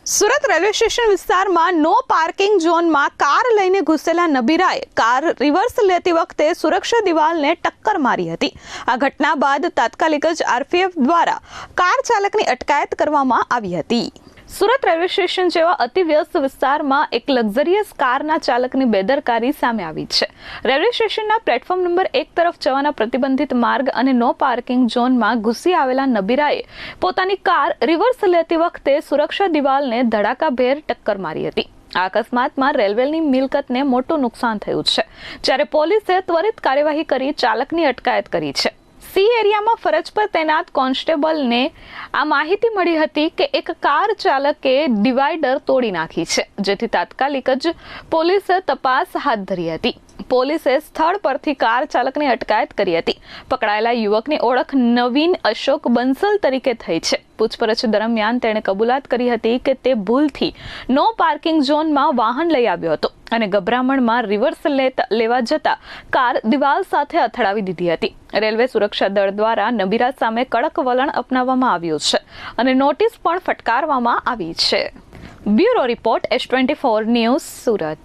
Surat railway station વિસ્તારમાં no parking ઝોનમાં car લઈને ઘૂસેલા નબીરાએ કાર રિવર્સ લેતી વખતે સુરક્ષા દિવાલને ટક્કર મારી હતી। આ ઘટના બાદ તાત્કાલિક જ આરપીએફ દ્વારા કાર ચાલકની અટકાયત કરવામાં આવી હતી। સુરત રેલવે સ્ટેશન જેવા અતિવ્યસ્ત વિસ્તારમાં એક લક્ઝરિયસ કારના ચાલકની બેદરકારી સામે આવી છે। રેલવે સ્ટેશનના પ્લેટફોર્મ નંબર 1 તરફ જવાના પ્રતિબંધિત માર્ગ અને નો પાર્કિંગ ઝોનમાં ઘૂસી આવેલા નબીરાએ પોતાની કાર રિવર્સ લેતી વખતે સુરક્ષા દિવાલને ધડાકાભેર ટક્કર મારી હતી। આ અકસ્માતમાં રેલવેની મિલકતને મોટું નુકસાન થયું છે, જ્યારે પોલીસે ત્વરિત કાર્યવાહી કરી ચાલકની અટકાયત કરી છે। સી એરિયામાં ફરજ પર તૈનાત કોન્સ્ટેબલને આ માહિતી મળી હતી કે એક કાર ચાલકે ડિવાઈડર તોડી નાખી છે, જેથી તાત્કાલિક જ પોલીસે તપાસ હાથ ધરી હતી। પોલીસે સ્થળ પરથી કાર ચાલકની અટકાયત કરી હતી। પકડાયેલા યુવકની ઓળખ નવીન અશોક બંસલ તરીકે થઈ છે। પૂછપરછ દરમિયાન તેણે કબૂલાત કરી હતી કે તે ભૂલથી નો પાર્કિંગ ઝોનમાં વાહન લઈ આવ્યો હતો અને ગભરામણમાં રિવર્સ લેવા જતા કાર દિવાલ સાથે અથડાવી દીધી હતી। રેલવે સુરક્ષા દળ દ્વારા નબીરા સામે કડક વલણ અપનાવવામાં આવ્યું છે અને નોટિસ પણ ફટકારવામાં આવી છે। Bureau report S24 news Surat.